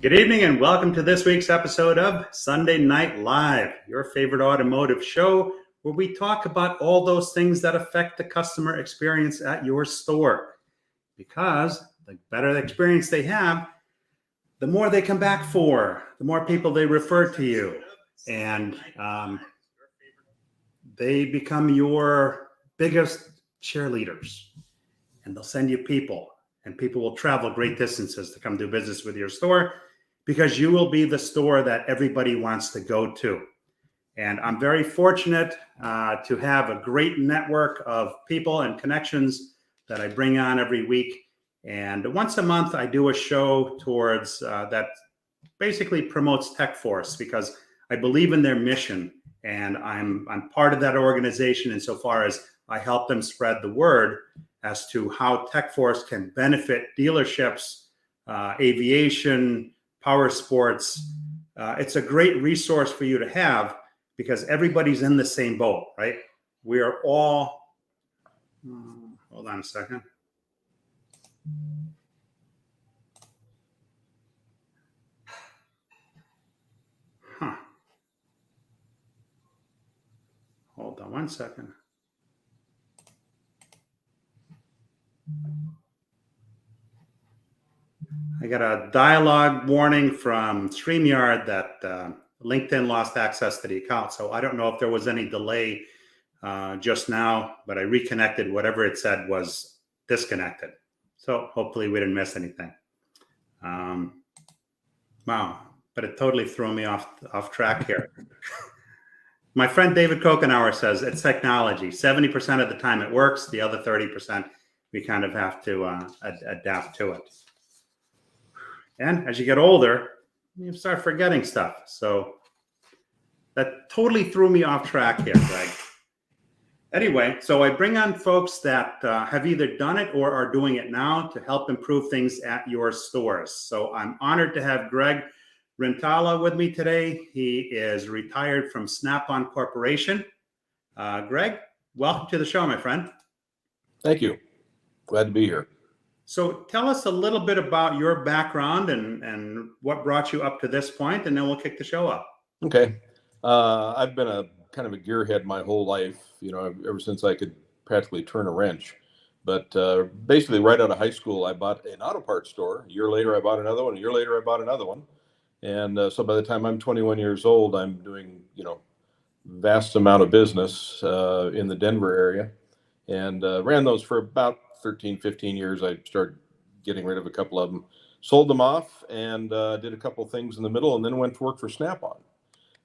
Good evening and welcome to this week's episode of Sunday Night Live, your favorite automotive show where we talk about all those things that affect the customer experience at your store. Because the better the experience they have, the more they come back for, the more people they refer to you, and they become your biggest cheerleaders. And they'll send you people, and people will travel great distances to come do business with your store because you will be the store that everybody wants to go to. And I'm very fortunate to have a great network of people and connections that I bring on every week. And once a month, I do a show towards that basically promotes TechForce because I believe in their mission, and I'm part of that organization insofar as I help them spread the word as to how TechForce can benefit dealerships, aviation, power sports. It's a great resource for you to have because everybody's in the same boat, right? We are all, hold on a second. Hold on one second. I got a dialogue warning from StreamYard that LinkedIn lost access to the account. So I don't know if there was any delay just now, but I reconnected. Whatever it said was disconnected. So hopefully we didn't miss anything. Wow, but it totally threw me off track here. My friend David Kokenauer says it's technology. 70% of the time it works. The other 30%, we kind of have to adapt to it. And as you get older, you start forgetting stuff. So that totally threw me off track here, Greg. Anyway, so I bring on folks that have either done it or are doing it now to help improve things at your stores. So I'm honored to have Greg Rintala with me today. He is retired from Snap-on Corporation. Greg, welcome to the show, my friend. Thank you. Glad to be here. So tell us a little bit about your background and what brought you up to this point, and then we'll kick the show up. Okay. I've been a kind of a gearhead my whole life, ever since I could practically turn a wrench. But basically right out of high school, I bought an auto parts store. A year later, I bought another one. A year later, I bought another one. And so by the time I'm 21 years old, I'm doing, vast amount of business in the Denver area, and ran those for about 13, 15 years. I started getting rid of a couple of them, sold them off, and did a couple of things in the middle, and then went to work for Snap-on.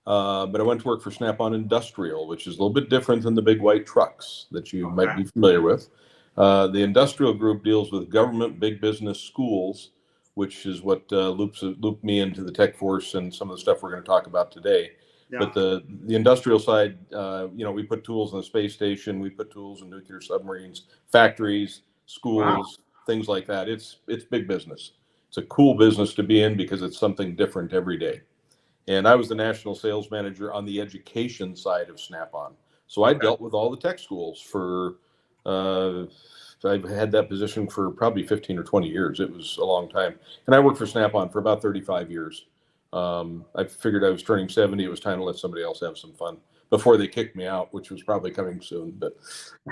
But I went to work for Snap-on Industrial, which is a little bit different than the big white trucks that you might be familiar with. The industrial group deals with government, big business, schools, which is what looped me into the TechForce and some of the stuff we're going to talk about today. Yeah. But the industrial side, we put tools in the space station, we put tools in nuclear submarines, factories, schools, things like that. It's big business. It's a cool business to be in because it's something different every day. And I was the national sales manager on the education side of Snap-on. So I dealt with all the tech schools for, I've had that position for probably 15 or 20 years. It was a long time. And I worked for Snap-on for about 35 years. I figured I was turning 70. It was time to let somebody else have some fun before they kicked me out, which was probably coming soon. But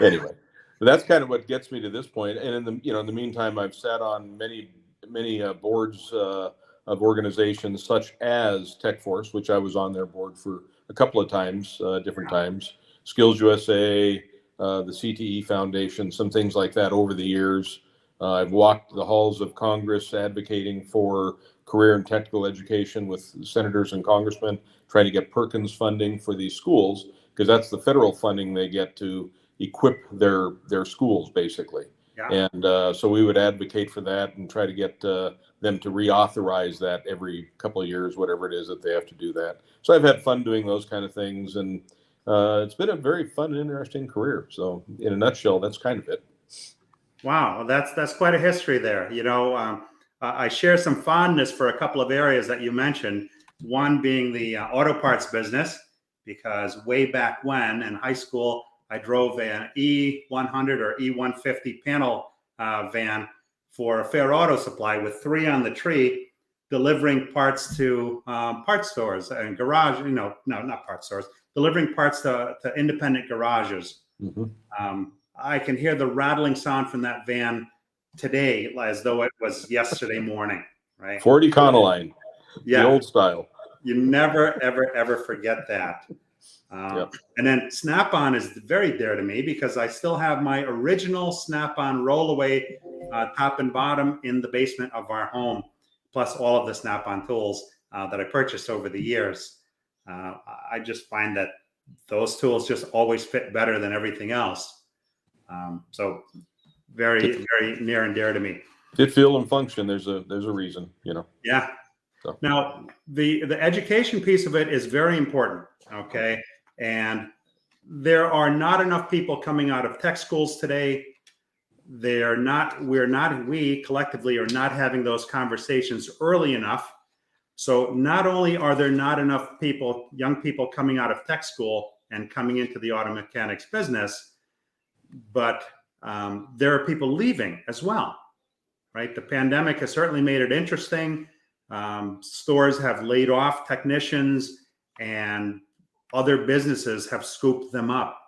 anyway, that's kind of what gets me to this point. And in the meantime, I've sat on many boards of organizations such as TechForce, which I was on their board for a couple of times, different times, Skills USA, the CTE Foundation, some things like that over the years. I've walked the halls of Congress advocating for career and technical education with senators and congressmen, trying to get Perkins funding for these schools, because that's the federal funding they get to equip their schools, basically. Yeah. And so we would advocate for that and try to get them to reauthorize that every couple of years, whatever it is that they have to do that. So I've had fun doing those kind of things, and it's been a very fun and interesting career. So in a nutshell, that's kind of it. Wow, that's quite a history there. I share some fondness for a couple of areas that you mentioned. One being the auto parts business, because way back when in high school, I drove an E100 or E150 panel van for a fair auto supply with 3 on the tree. delivering parts to parts stores and garage, no, not parts stores, delivering parts to independent garages. I can hear the rattling sound from that van today as though it was yesterday morning, right? 40 Econoline, yeah, the old style. You never, ever, ever forget that. Yep. And then Snap-on is very dear to me because I still have my original Snap-on rollaway top and bottom in the basement of our home, plus all of the Snap-on tools that I purchased over the years. I just find that those tools just always fit better than everything else. So very, very near and dear to me. Fit, feel, and function. There's a reason, you know. Yeah. So. Now the education piece of it is very important. Okay. And there are not enough people coming out of tech schools today. We collectively are not having those conversations early enough. So not only are there not enough people, young people coming out of tech school and coming into the auto mechanics business, but there are people leaving as well, right? The pandemic has certainly made it interesting. Stores have laid off technicians and other businesses have scooped them up.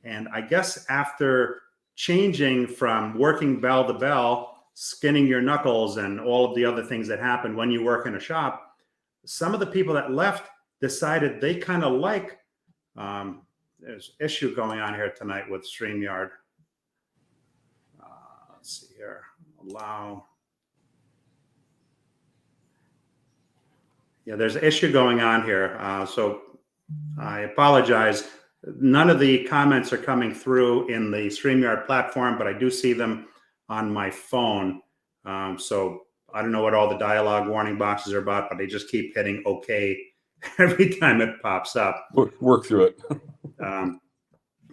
And I guess after changing from working bell to bell, skinning your knuckles and all of the other things that happen when you work in a shop, some of the people that left decided they kind of like, there's an issue going on here tonight with StreamYard. Let's see here, allow. Yeah, there's an issue going on here. So I apologize. None of the comments are coming through in the StreamYard platform, but I do see them on my phone. So I don't know what all the dialogue warning boxes are about, but they just keep hitting OK every time it pops up. Work through it.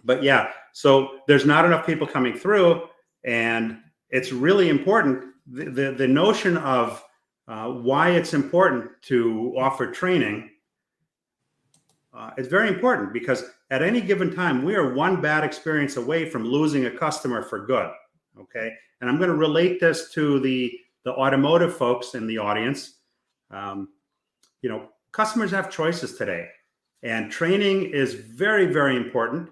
But yeah, so there's not enough people coming through, and it's really important. The notion of why it's important to offer training is very important, because at any given time, we are one bad experience away from losing a customer for good. Okay. And I'm going to relate this to the automotive folks in the audience. Customers have choices today, and training is very, very important.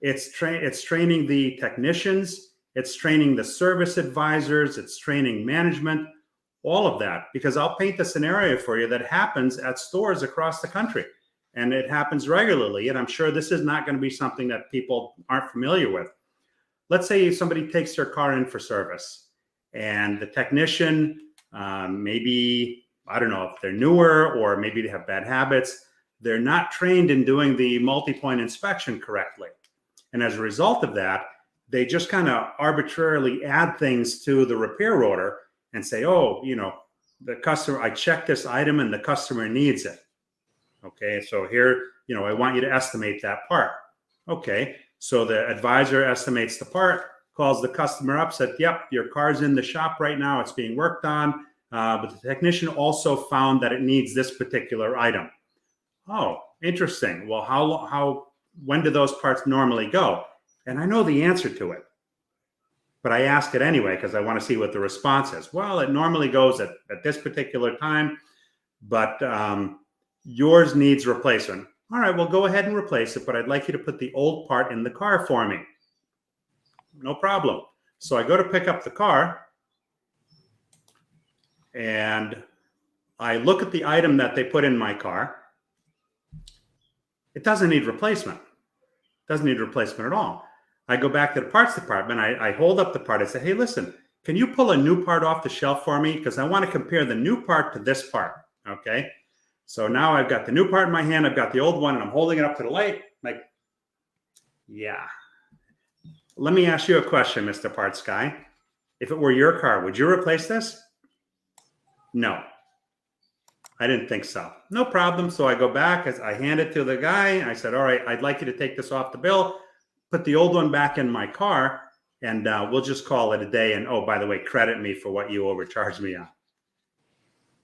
It's training the technicians, it's training the service advisors, it's training management, all of that, because I'll paint the scenario for you that happens at stores across the country, and it happens regularly. And I'm sure this is not going to be something that people aren't familiar with. Let's say somebody takes their car in for service, and the technician, maybe, I don't know if they're newer or maybe they have bad habits, they're not trained in doing the multi-point inspection correctly. And as a result of that, they just kind of arbitrarily add things to the repair order and say, oh, the customer, I checked this item and the customer needs it. Okay, so here, I want you to estimate that part. Okay, so the advisor estimates the part, calls the customer up, said, yep, your car's in the shop right now, it's being worked on, but the technician also found that it needs this particular item. Oh, interesting. Well, when do those parts normally go? And I know the answer to it, but I ask it anyway because I want to see what the response is. Well, it normally goes at this particular time, but yours needs replacement. All right, well, go ahead and replace it, but I'd like you to put the old part in the car for me. No problem. So I go to pick up the car, and I look at the item that they put in my car. It doesn't need replacement. It doesn't need replacement at all. I go back to the parts department. I hold up the part. I say, hey, listen, can you pull a new part off the shelf for me? Because I want to compare the new part to this part. Okay. So now I've got the new part in my hand. I've got the old one, and I'm holding it up to the light. Like, yeah. Let me ask you a question, Mr. Parts Guy. If it were your car, would you replace this? No. I didn't think so. No problem. So I go back, as I hand it to the guy. I said, all right, I'd like you to take this off the bill, put the old one back in my car, and we'll just call it a day. And oh, by the way, credit me for what you overcharged me on.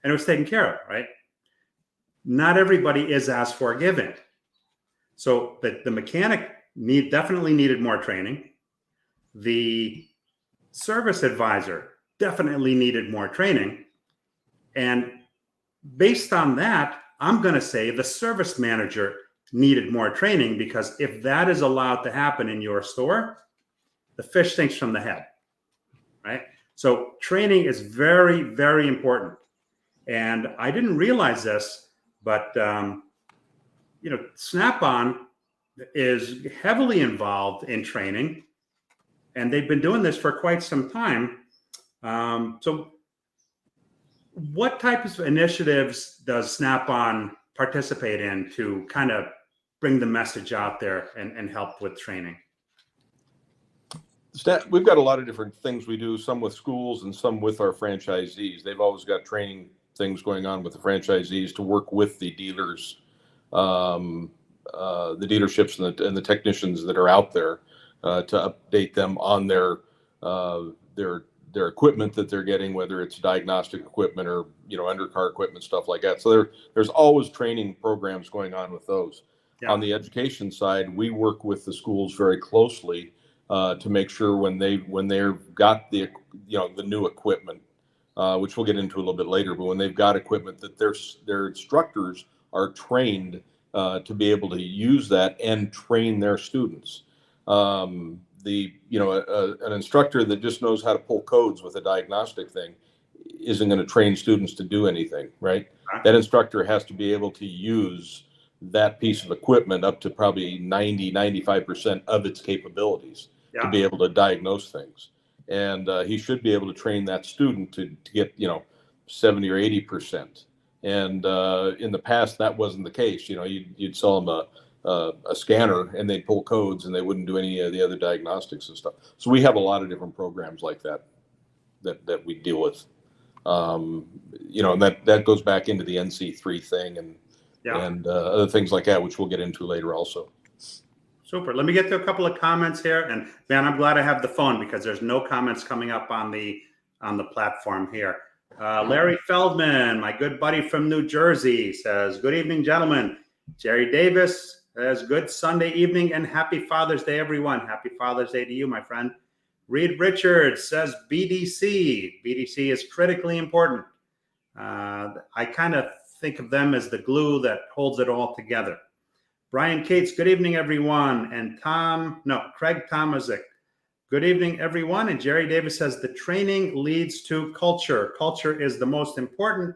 And it was taken care of, right? Not everybody is as forgiving. So the mechanic definitely needed more training. The service advisor definitely needed more training. And based on that, I'm going to say the service manager needed more training, because if that is allowed to happen in your store, the fish stinks from the head, right? So training is very, very important. And I didn't realize this, but Snap-on is heavily involved in training, and they've been doing this for quite some time. So what types of initiatives does Snap-on participate in to kind of bring the message out there and help with training? We've got a lot of different things we do, some with schools and some with our franchisees. They've always got training things going on with the franchisees to work with the dealers, the dealerships and the technicians that are out there, to update them on their equipment that they're getting, whether it's diagnostic equipment or undercar equipment, stuff like that. So there's always training programs going on with those. Yeah. On the education side, we work with the schools very closely to make sure when they've got the new equipment, which we'll get into a little bit later, but when they've got equipment, that their instructors are trained to be able to use that and train their students. An instructor that just knows how to pull codes with a diagnostic thing isn't going to train students to do anything, right? That instructor has to be able to use that piece of equipment up to probably 95% of its capabilities to be able to diagnose things. And he should be able to train that student to get 70 or 80%. And in the past, that wasn't the case. You'd sell them a scanner and they'd pull codes and they wouldn't do any of the other diagnostics and stuff. So we have a lot of different programs like that we deal with. And that goes back into the NC3 thing and other things like that, which we'll get into later also. Super. Let me get to a couple of comments here. And man, I'm glad I have the phone, because there's no comments coming up on the platform here. Larry Feldman, my good buddy from New Jersey, says, "Good evening, gentlemen." Jerry Davis says, "Good Sunday evening and happy Father's Day, everyone." Happy Father's Day to you, my friend. Reed Richards says, BDC. BDC is critically important. I kind of think of them as the glue that holds it all together. Brian Cates, "Good evening, everyone." And Craig Tomasic, "Good evening, everyone." And Jerry Davis says, "The training leads to culture. Culture is the most important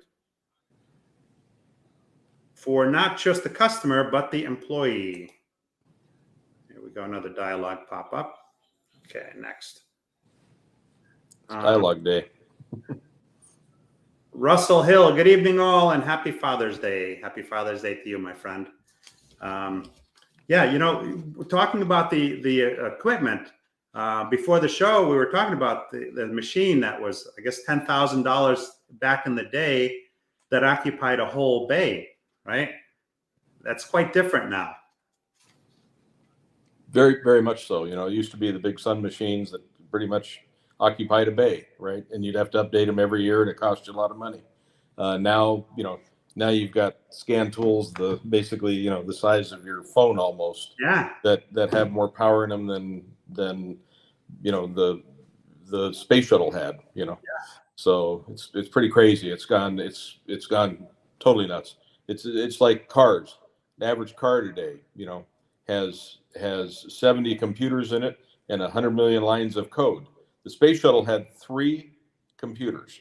for not just the customer, but the employee." Here we go, another dialogue pop up. Okay, next. Dialogue day. Russell Hill, "Good evening, all, and happy Father's Day." Happy Father's Day to you, my friend. Talking about the equipment, before the show, we were talking about the machine that was, I guess, $10,000 back in the day that occupied a whole bay, right? That's quite different now. Very, very much so. It used to be the big Sun machines that pretty much occupied a bay, right? And you'd have to update them every year, and it cost you a lot of money. Now you've got scan tools, basically the size of your phone almost. Yeah. That have more power in them than the space shuttle had. Yeah. So it's pretty crazy. It's gone totally nuts. It's like cars. The average car today, has 70 computers in it and 100 million lines of code. The space shuttle had 3 computers.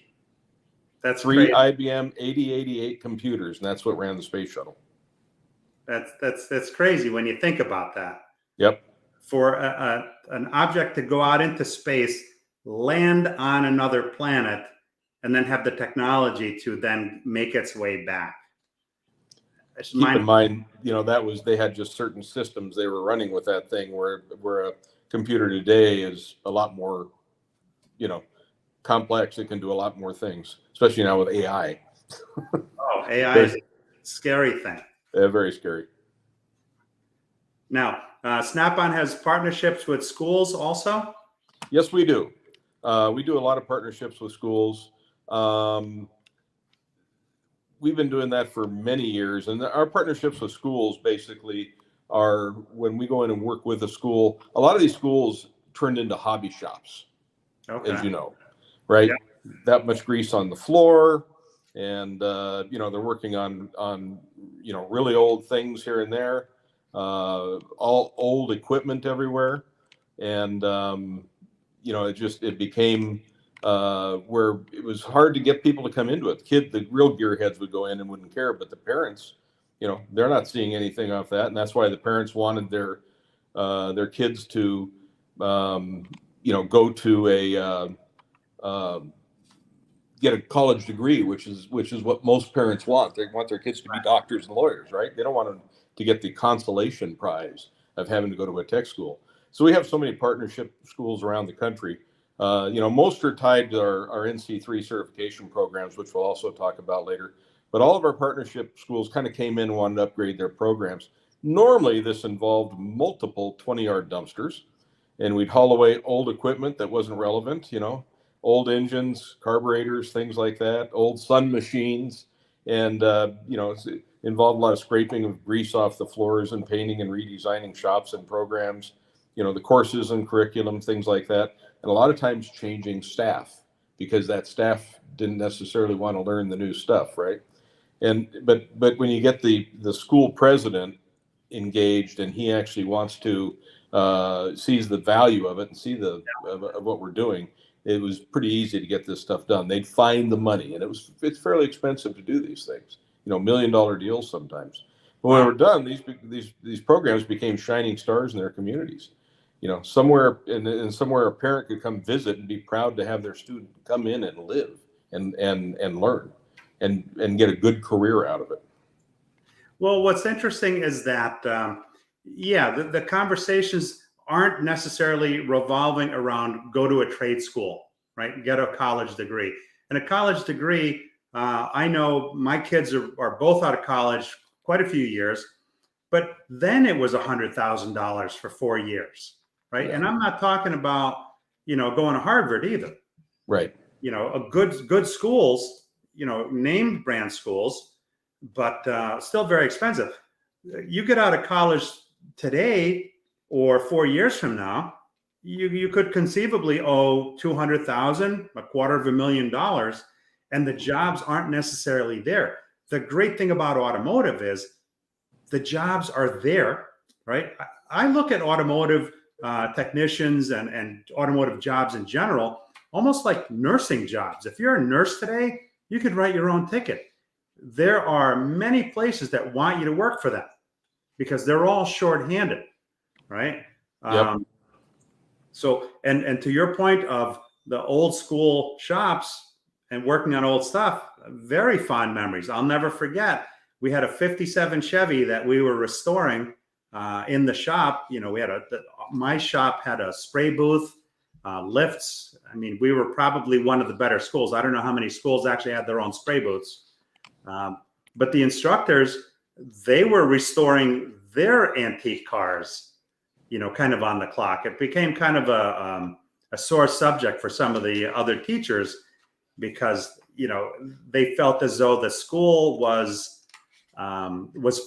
That's 3 crazy. IBM 8088 computers, and that's what ran the space shuttle. That's crazy when you think about that. Yep. For an object to go out into space, land on another planet, and then have the technology to then make its way back. Keep in mind, they had just certain systems they were running with that thing, where a computer today is a lot more, complex. It can do a lot more things, especially now with AI. Oh, AI is a scary thing. Yeah, very scary. Now, Snap-on has partnerships with schools also? Yes, we do. We do a lot of partnerships with schools. We've been doing that for many years, and our partnerships with schools basically are when we go in and work with a school. A lot of these schools turned into hobby shops, as you know, right? Yeah. That much grease on the floor, and they're working on really old things here and there, all old equipment everywhere, and it became where it was hard to get people to come into it. The real gearheads would go in and wouldn't care, but the parents, they're not seeing anything off that, and that's why the parents wanted their kids to go to get a college degree, which is what most parents want. They want their kids to be doctors and lawyers, right? They don't want them to get the consolation prize of having to go to a tech school. So we have so many partnership schools around the country. Most are tied to our NC3 certification programs, which we'll also talk about later. But all of our partnership schools kind of came in and wanted to upgrade their programs. Normally, this involved multiple 20-yard dumpsters, and we'd haul away old equipment that wasn't relevant, old engines, carburetors, things like that, old sun machines, and it's involved a lot of scraping of grease off the floors and painting and redesigning shops and programs, the courses and curriculum, things like that, and a lot of times changing staff because that staff didn't necessarily want to learn the new stuff, right? But when you get the school president engaged and he actually wants to sees the value of it and see of what we're doing, it was pretty easy to get this stuff done. They'd find the money, and it's fairly expensive to do these things, $1 million deals sometimes. But when we're done, these programs became shining stars in their communities. Somewhere somewhere a parent could come visit and be proud to have their student come in and live and learn and get a good career out of it. Well, what's interesting is that, the conversations aren't necessarily revolving around go to a trade school, right? Get a college degree. And a college degree, I know my kids are both out of college quite a few years, but then it was $100,000 for 4 years, right? Yeah. And I'm not talking about, going to Harvard either. Right. A good schools, named brand schools, but still very expensive. You get out of college today or 4 years from now, you could conceivably owe $200,000, $250,000, and the jobs aren't necessarily there. The great thing about automotive is the jobs are there, right? I look at automotive technicians and automotive jobs in general almost like nursing jobs. If you're a nurse today, you could write your own ticket. There are many places that want you to work for them because they're all shorthanded, right? Yep. So, and to your point of the old school shops and working on old stuff, very fond memories. I'll never forget. We had a 57 Chevy that we were restoring in the shop. We had my shop had a spray booth, lifts. I mean, we were probably one of the better schools. I don't know how many schools actually had their own spray booths. But the instructors, they were restoring their antique cars, kind of on the clock. It became kind of a sore subject for some of the other teachers because, they felt as though the school was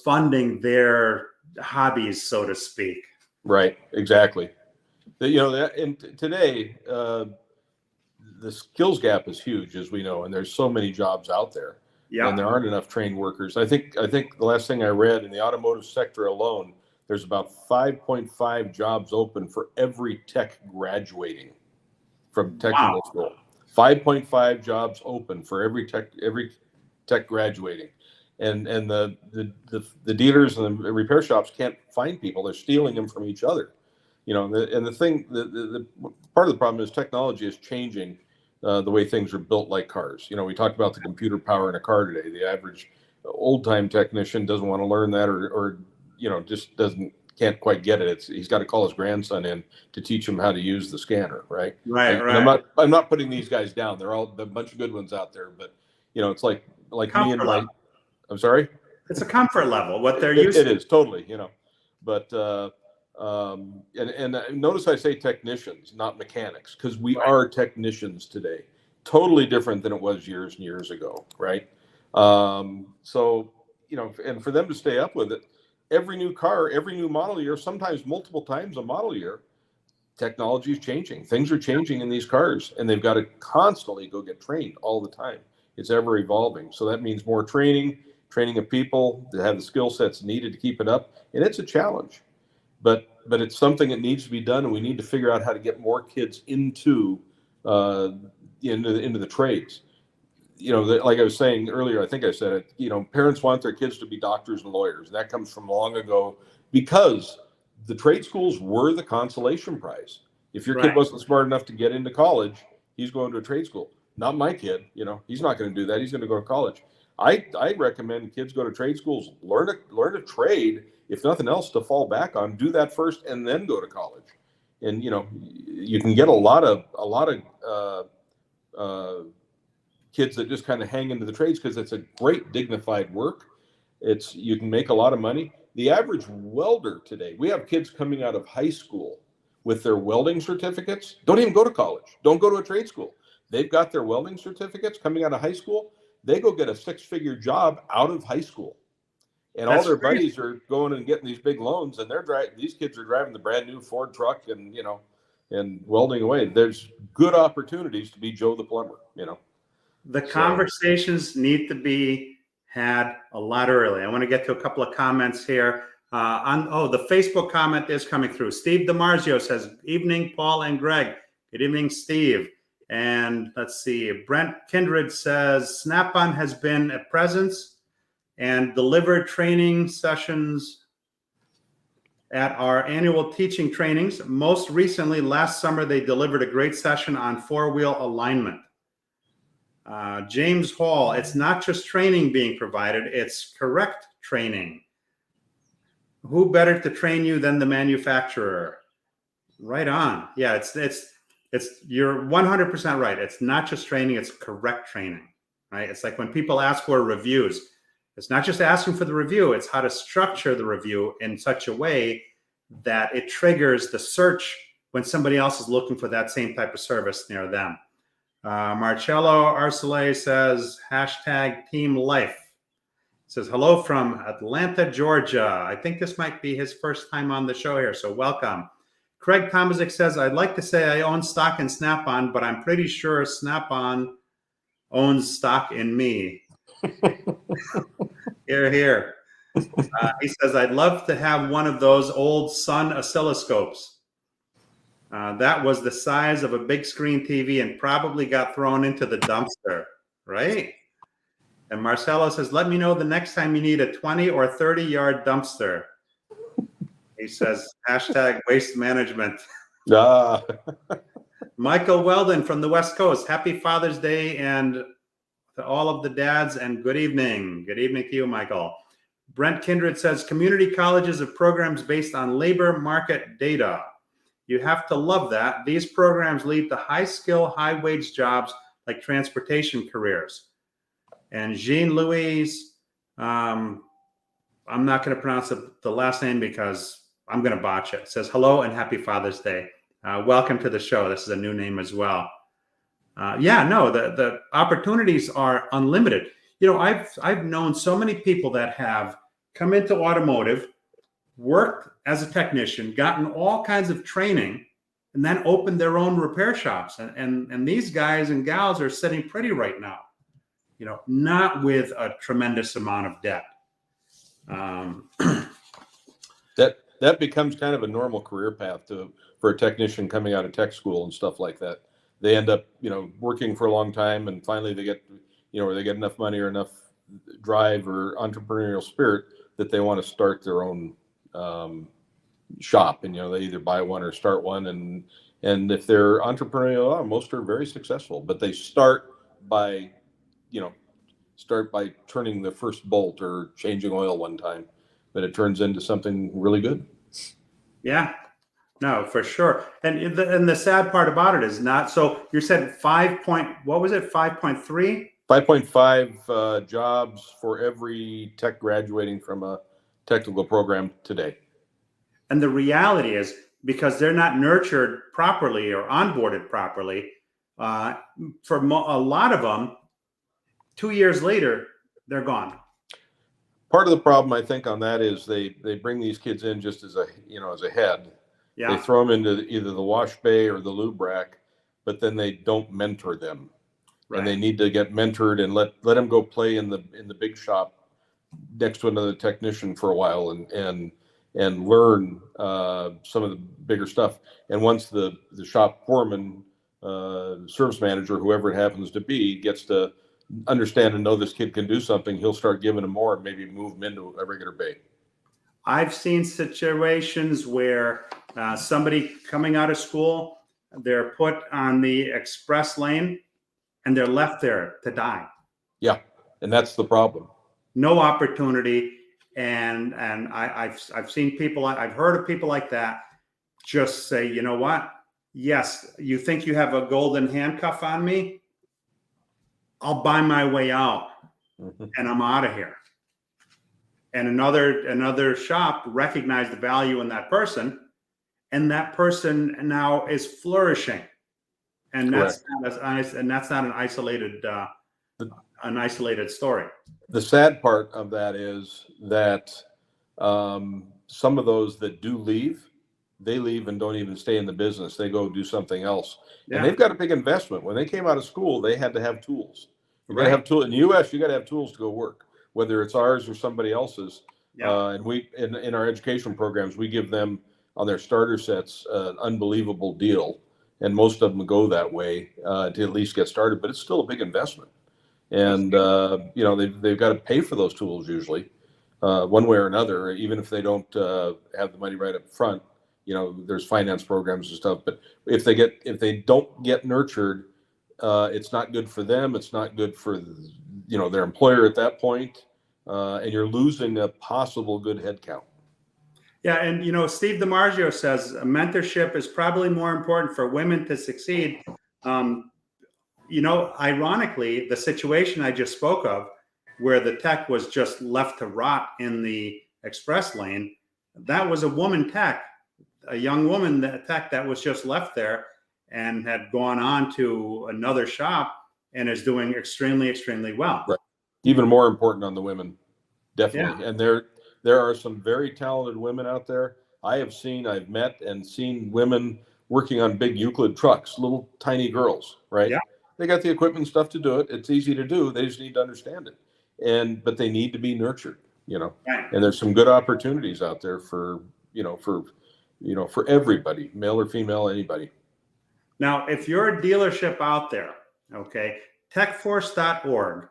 funding their hobbies, so to speak. Right. Exactly. And today, the skills gap is huge, as we know, and there's so many jobs out there. Yeah. And there aren't enough trained workers. I think the last thing I read in the automotive sector alone, there's about 5.5 jobs open for every tech graduating from technical school. 5.5 jobs open for every tech graduating, and the dealers and the repair shops can't find people. They're stealing them from each other. The part of the problem is technology is changing the way things are built like cars. We talked about the computer power in a car today. The average old-time technician doesn't want to learn that or just can't quite get it. He's got to call his grandson in to teach him how to use the scanner, right? Right. I'm not putting these guys down. They're all a bunch of good ones out there, but it's like me and my. I'm sorry. It's a comfort level. What they're used to. It is totally, but and notice I say technicians, not mechanics, because we are technicians today. Totally different than it was years and years ago, right? So and for them to stay up with it. Every new car, every new model year, sometimes multiple times a model year, technology is changing. Things are changing in these cars, and they've got to constantly go get trained all the time. It's ever evolving. So that means more training of people that have the skill sets needed to keep it up. And it's a challenge, but it's something that needs to be done. And we need to figure out how to get more kids into the trades. Like I was saying earlier, I think I said it, parents want their kids to be doctors and lawyers. That comes from long ago because the trade schools were the consolation prize. If your kid wasn't smart enough to get into college, he's going to a trade school. Not my kid, he's not going to do that. He's going to go to college. I recommend kids go to trade schools, learn a trade, if nothing else, to fall back on. Do that first and then go to college. And you can get a lot of kids that just kind of hang into the trades because it's a great dignified work. You can make a lot of money. The average welder today, we have kids coming out of high school with their welding certificates, don't even go to college, don't go to a trade school. They've got their welding certificates coming out of high school. They go get a 6-figure job out of high school. And all their buddies are going and getting these big loans, and these kids are driving the brand new Ford truck and welding away. There's good opportunities to be Joe the plumber, The conversations need to be had a lot early. I want to get to a couple of comments here. The Facebook comment is coming through. Steve DiMarzio says, evening, Paul and Greg. Good evening, Steve. And let's see, Brent Kindred says, Snap-on has been a presence and delivered training sessions at our annual teaching trainings. Most recently, last summer, they delivered a great session on 4-wheel alignment. James Hall, it's not just training being provided, it's correct training. Who better to train you than the manufacturer? Right on. Yeah, you're 100% right. It's not just training, it's correct training, right? It's like when people ask for reviews, it's not just asking for the review, it's how to structure the review in such a way that it triggers the search when somebody else is looking for that same type of service near them. Marcello Arcele says, hashtag team life. Says, hello from Atlanta, Georgia. I think this might be his first time on the show here, so welcome. Craig Tomasic says, I'd like to say I own stock in Snap-on, but I'm pretty sure Snap-on owns stock in me. Here, here. He says, I'd love to have one of those old Sun oscilloscopes. That was the size of a big screen TV and probably got thrown into the dumpster, right? And Marcelo says, let me know the next time you need a 20 or 30 yard dumpster. He says, hashtag waste management. Michael Weldon from the West Coast. Happy Father's Day and to all of the dads, and good evening. Good evening to you, Michael. Brent Kindred says, community colleges have programs based on labor market data. You have to love that. These programs lead to high skill, high wage jobs like transportation careers. And Jean-Louise, I'm not going to pronounce the last name because I'm going to botch it. It says, hello and happy Father's Day. Welcome to the show. This is a new name as well. The opportunities are unlimited. I've known so many people that have come into automotive, worked as a technician, gotten all kinds of training, and then opened their own repair shops. And these guys and gals are sitting pretty right now, not with a tremendous amount of debt. That becomes kind of a normal career path for a technician coming out of tech school and stuff like that. They end up, working for a long time, and finally they get, where they get enough money or enough drive or entrepreneurial spirit that they want to start their own shop. And they either buy one or start one. And if they're entrepreneurial, most are very successful. But they start by turning the first bolt or changing oil one time, but it turns into something really good. Yeah. No, for sure. And the sad part about it is not, so you said 5.3? 5.5 jobs for every tech graduating from a technical program today. And the reality is, because they're not nurtured properly or onboarded properly, for a lot of them, 2 years later, they're gone. Part of the problem, I think, on that is they bring these kids in just as a head. Yeah. They throw them into either the wash bay or the lube rack, but then they don't mentor them. and they need to get mentored and let them go play in the big shop next to another technician for a while and learn some of the bigger stuff. And once the shop foreman, service manager, whoever it happens to be, gets to understand and know this kid can do something, he'll start giving him more and maybe move him into a regular bay. I've seen situations where somebody coming out of school, they're put on the express lane and they're left there to die. Yeah, and that's the problem. No opportunity. And I've seen people, I've heard of people like that just say, you know what? Yes, you think you have a golden handcuff on me? I'll buy my way out and I'm out of here. And another shop recognized the value in that person, and that person now is flourishing. And that's not an isolated story. The sad part of that is that some of those that do leave, they leave and don't even stay in the business. They go do something else. Yeah. And they've got a big investment. When they came out of school, they had to have tools. You got to have tools. In the U.S., you got to have tools to go work, whether it's ours or somebody else's. Yeah. And we, in our education programs, we give them on their starter sets an unbelievable deal. And most of them go that way to at least get started. But it's still a big investment. And, you know, they've got to pay for those tools usually one way or another, even if they don't have the money right up front. You know, there's finance programs and stuff. But if they don't get nurtured, it's not good for them. It's not good for, you know, their employer at that point. And you're losing a possible good head count. Yeah. And, you know, Steve DiMarzio says mentorship is probably more important for women to succeed. You know, ironically, the situation I just spoke of, where the tech was just left to rot in the express lane, that was a woman tech, a young woman tech that was just left there and had gone on to another shop and is doing extremely, extremely well. Right. Even more important on the women, definitely. Yeah. And there are some very talented women out there. I've met and seen women working on big Euclid trucks, little tiny girls, right? Yeah. They got the equipment and stuff to do it. It's easy to do. They just need to understand it. But they need to be nurtured, you know. Right. And there's some good opportunities out there for everybody, male or female, anybody. Now, if you're a dealership out there, okay, techforce.org,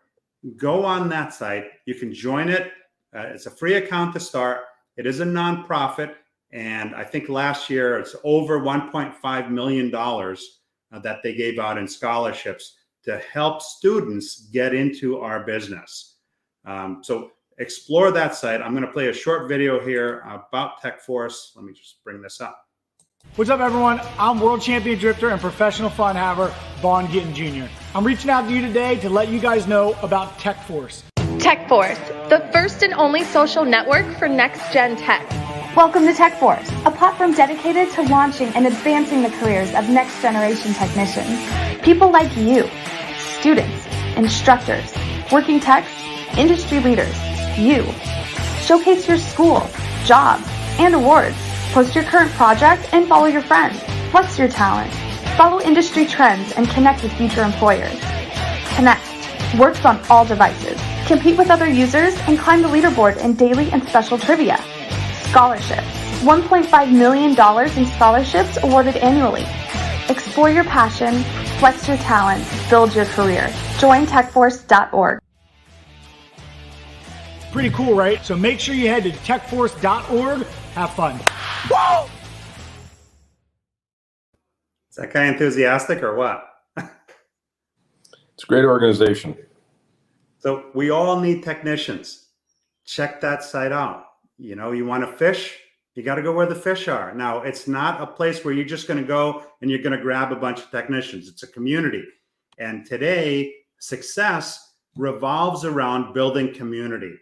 go on that site. You can join it. It's a free account to start. It is a nonprofit. And I think last year it's over $1.5 million that they gave out in scholarships to help students get into our business. So explore that site. I'm going to play a short video here about TechForce. Let me just bring this up. What's up, everyone? I'm world champion drifter and professional fun haver, Vaughn Gittin Jr. I'm reaching out to you today to let you guys know about TechForce. TechForce, the first and only social network for next-gen tech. Welcome to TechForce, a platform dedicated to launching and advancing the careers of next-generation technicians. People like you, students, instructors, working techs, industry leaders, you. Showcase your school, jobs, and awards. Post your current project and follow your friends. Flex your talent. Follow industry trends and connect with future employers. Connect works on all devices. Compete with other users and climb the leaderboard in daily and special trivia. Scholarships. $1.5 million in scholarships awarded annually. Explore your passion, flex your talent, build your career. Join techforce.org. Pretty cool, right? So make sure you head to techforce.org. Have fun. Whoa! Is that kind of enthusiastic or what? It's a great organization. So we all need technicians. Check that site out. You know, you want to fish, you got to go where the fish are. Now, it's not a place where you're just going to go and you're going to grab a bunch of technicians. It's a community. And today, success revolves around building community.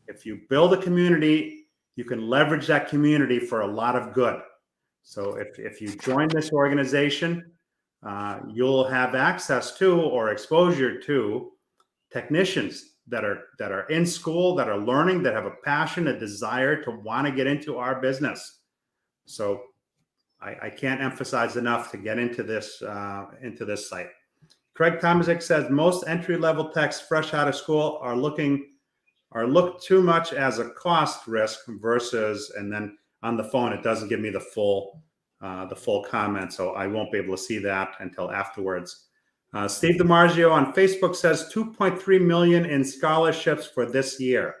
If you build a community, you can leverage that community for a lot of good. So if you join this organization, you'll have access to or exposure to technicians that are in school, that are learning, that have a passion, a desire to want to get into our business. So I can't emphasize enough to get into this site. Craig Tomasic says most entry-level techs fresh out of school are looked too much as a cost risk versus, and then on the phone, it doesn't give me the full comment. So I won't be able to see that until afterwards. Steve DiMarzio on Facebook says 2.3 million in scholarships for this year.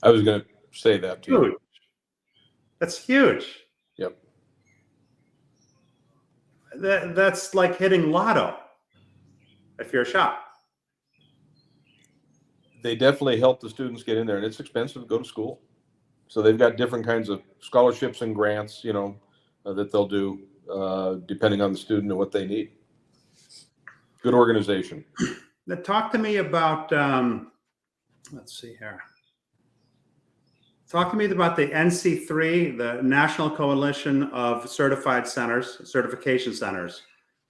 I was going to say that too. Huge. That's huge. Yep. That's like hitting lotto if you're a shop. They definitely help the students get in there, and it's expensive to go to school. So they've got different kinds of scholarships and grants, that they'll do depending on the student and what they need. Good organization. Now, talk to me about, let's see here. Talk to me about the NC3, the National Coalition of Certification Centers,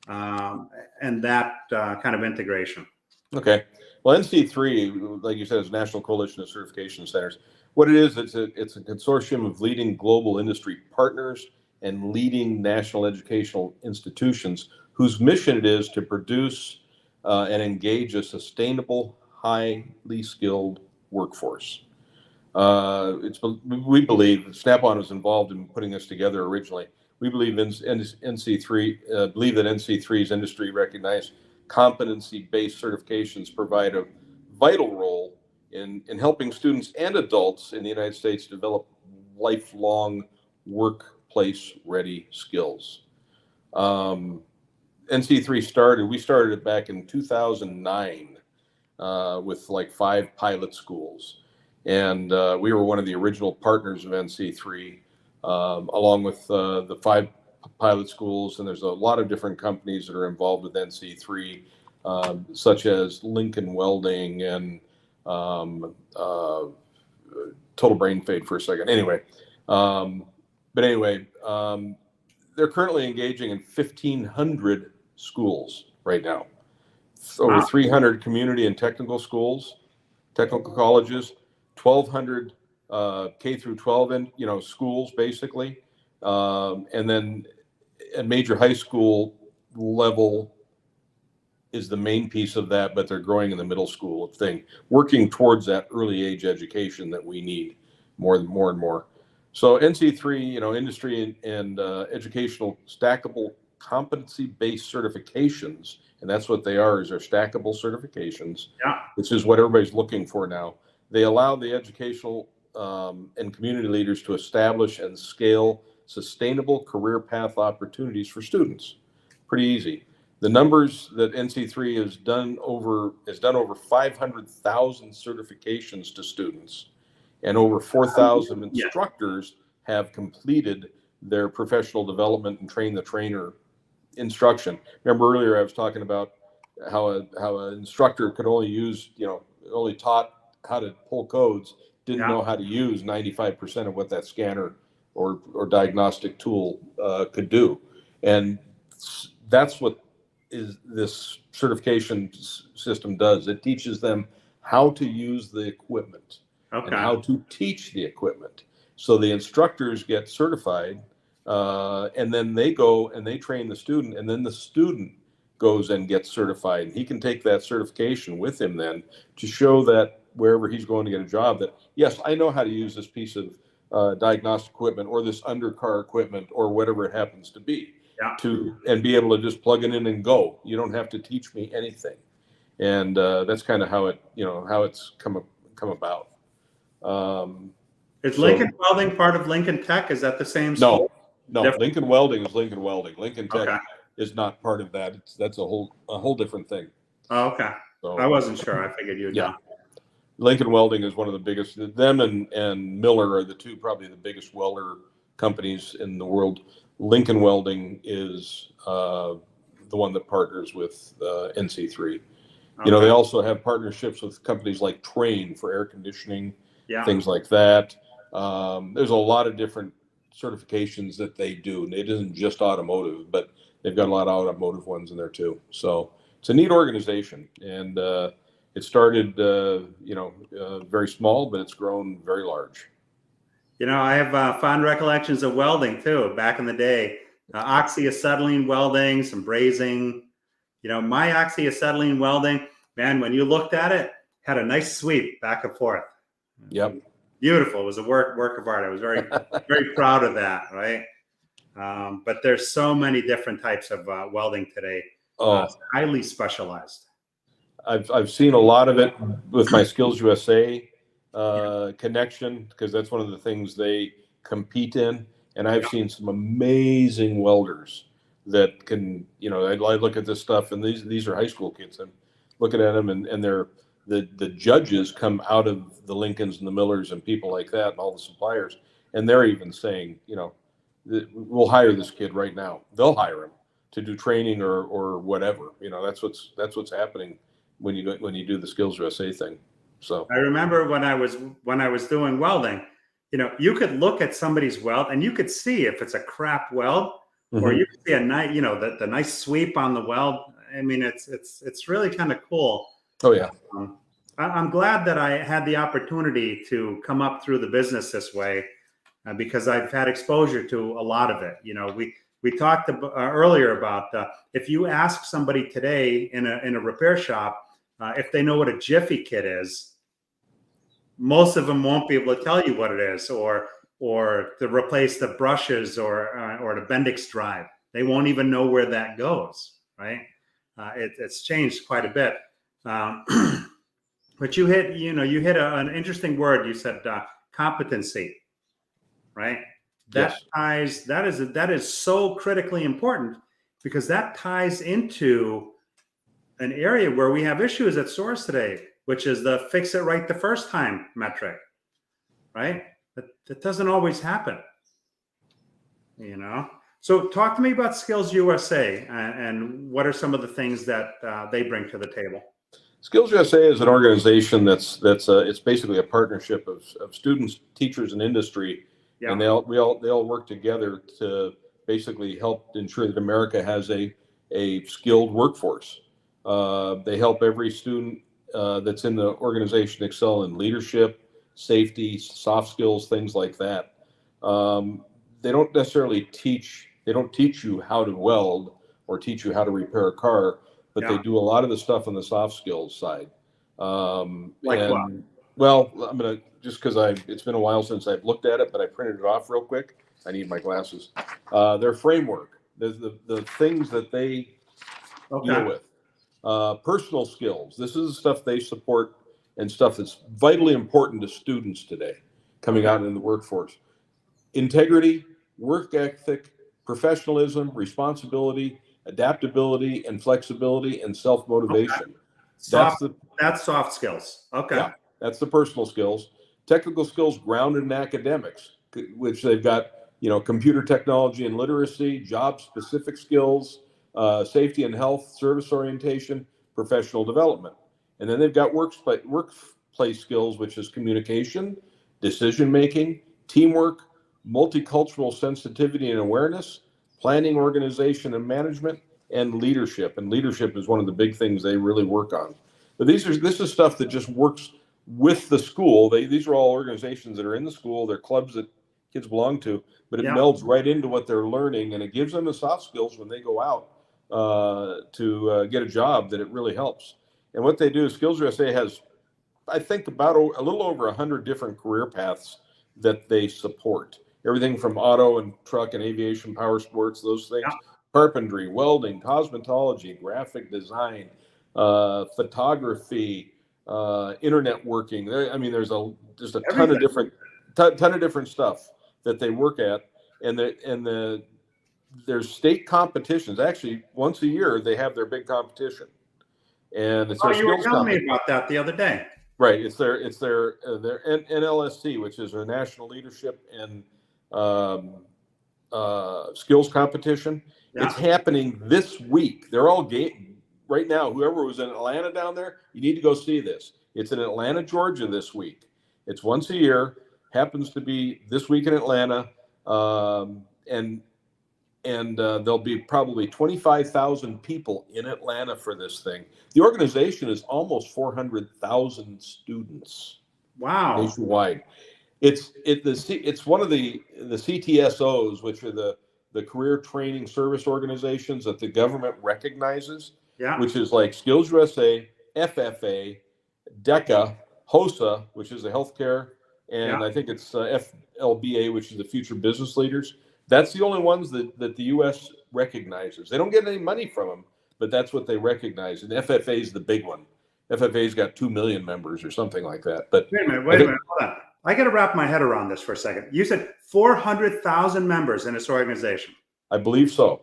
and that kind of integration. Okay. Well, NC3, like you said, is National Coalition of Certification Centers. What it is, it's a consortium of leading global industry partners and leading national educational institutions whose mission it is to produce and engage a sustainable, highly skilled workforce. We believe, Snap-on was involved in putting this together originally. We believe NC3, believe that NC3's industry recognized competency-based certifications provide a vital role in helping students and adults in the United States develop lifelong workplace-ready skills. NC3 we started it back in 2009 with like 5 pilot schools. And we were one of the original partners of NC3, along with the 5 pilot schools. And there's a lot of different companies that are involved with NC3, such as Lincoln Welding and total brain fade for a second. Anyway, they're currently engaging in 1,500 schools right now. Over 300 community and technical schools, technical colleges, 1,200 K through 12 schools basically, and then a major high school level is the main piece of that, but they're growing in the middle school thing, working towards that early age education that we need more and more. So NC3, industry and educational stackable competency-based certifications, and that's what they are, is they're stackable certifications, which is what everybody's looking for now. They allow the educational and community leaders to establish and scale sustainable career path opportunities for students. Pretty easy. The numbers that NC3 has done over 500,000 certifications to students, and over 4,000 instructors have completed their professional development and train the trainer instruction. Remember earlier I was talking about how an instructor could only only taught how to pull codes, didn't know how to use 95% of what that scanner or diagnostic tool could do. And that's what this certification system does. It teaches them how to use the equipment and how to teach the equipment. So the instructors get certified, and then they go and they train the student, and then the student goes and gets certified. And he can take that certification with him then to show that wherever he's going to get a job, that yes, I know how to use this piece of diagnostic equipment or this undercar equipment or whatever it happens to be, and be able to just plug it in and go. You don't have to teach me anything. And that's kind of how it's come about. Is Lincoln Welding part of Lincoln Tech? Is that the same school? No. Lincoln Welding is Lincoln Welding. Lincoln Tech is not part of that. That's a whole different thing. Oh, okay. So, I wasn't sure. I figured you'd know. Lincoln Welding is one of the biggest. Them and Miller are probably the biggest welder companies in the world. Lincoln Welding is the one that partners with NC3. They also have partnerships with companies like Trane for air conditioning, things like that. There's a lot of different certifications that they do, and it isn't just automotive, but they've got a lot of automotive ones in there too. So it's a neat organization, and it started, very small, but it's grown very large. I have fond recollections of welding too, back in the day. Oxyacetylene welding, some brazing, my acetylene welding, man, when you looked at it, had a nice sweep back and forth. Yep. Beautiful. It was a work of art. I was very, very proud of that. Right. But there's so many different types of welding today. Highly specialized. I've seen a lot of it with my Skills USA connection, because that's one of the things they compete in. And I've seen some amazing welders that can, I look at this stuff, and these are high school kids. I'm looking at them, and they're the judges come out of the Lincolns and the Millers and people like that, and all the suppliers, and they're even saying, we'll hire this kid right now. They'll hire him to do training or whatever. That's what's happening when you do the Skills USA thing. So I remember when I was doing welding, you could look at somebody's weld and you could see if it's a crap weld, or you could see a nice, the nice sweep on the weld. I mean, it's really kind of cool. Oh yeah. I'm glad that I had the opportunity to come up through the business this way, because I've had exposure to a lot of it. We talked earlier about if you ask somebody today in a repair shop if they know what a Jiffy kit is, most of them won't be able to tell you what it is, or to replace the brushes or the Bendix drive. They won't even know where that goes. Right? It's changed quite a bit. But you hit an interesting word. You said competency, right? That Yes. that is so critically important, because that ties into an area where we have issues at stores today, which is the fix it right the first time metric, right? That doesn't always happen, So talk to me about Skills USA and what are some of the things that they bring to the table. Skills USA is an organization that's it's basically a partnership of students, teachers, and industry, and they all work together to basically help ensure that America has a skilled workforce. They help every student that's in the organization excel in leadership, safety, soft skills, things like that. They don't necessarily teach you how to weld or teach you how to repair a car, but they do a lot of the stuff on the soft skills side. Like what? Well, I'm gonna, just because it's been a while since I've looked at it, but I printed it off real quick. I need my glasses. Their framework, the things that they deal with. Personal skills. This is the stuff they support and stuff that's vitally important to students today coming out in the workforce. Integrity, work ethic, professionalism, responsibility, adaptability and flexibility, and self-motivation. That's soft skills. Okay. Yeah, that's the personal skills. Technical skills grounded in academics, which they've got, computer technology and literacy, job-specific skills, safety and health, service orientation, professional development. And then they've got workplace skills, which is communication, decision-making, teamwork, multicultural sensitivity and awareness, planning, organization, and management, and leadership. And leadership is one of the big things they really work on. But this is stuff that just works with the school. These are all organizations that are in the school. They're clubs that kids belong to, but it melds right into what they're learning, and it gives them the soft skills when they go out to get a job, that it really helps. And what they do, Skills USA has, I think, about a little over 100 different career paths that they support. Everything from auto and truck and aviation, power sports, those things, carpentry, welding, cosmetology, graphic design, photography, internet working. There's just a ton of different stuff that they work at, and there's state competitions. Actually, once a year they have their big competition, and it's their you were skills telling me competition. about that the other day. Right, it's their NLSC, which is a National Leadership and Skills Competition. It's happening this week. They're all right now. Whoever was in Atlanta down there, you need to go see this. It's in Atlanta, Georgia this week. It's once a year. Happens to be this week in Atlanta, and there'll be probably 25,000 people in Atlanta for this thing. The organization is almost 400,000 students. Wow. Nationwide. It's one of the CTSOs, which are the career training service organizations that the government recognizes. Yeah. which is like Skills USA, FFA, DECA, HOSA, which is the healthcare, and Yeah. I think it's FLBA, which is the Future Business Leaders. That's the only ones that the U.S. recognizes. They don't get any money from them, but that's what they recognize. And FFA is the big one. FFA's got 2 million members or something like that. But Wait a minute, hold on. I got to wrap my head around this for a second. You said 400,000 members in this organization. I believe so.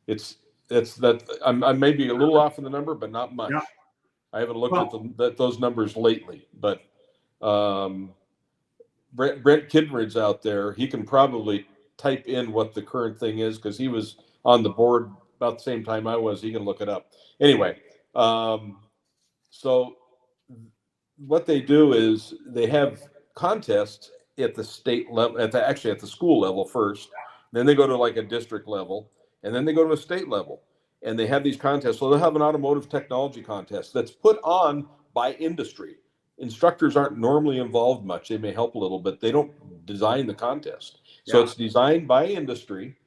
It's that I may be a little off in the number, but not much. Yeah. I haven't looked at those numbers lately, but Brent Kidrid's out there. He can probably type in what the current thing is because he was on the board about the same time I was. He can look it up. Anyway, so what they do is they have contests at the state level, at the school level first. Then they go to like a district level, and then they go to a state level. And they have these contests. So they'll have an automotive technology contest that's put on by industry. Instructors aren't normally involved much. They may help a little, but they don't design the contest. So it's designed by industry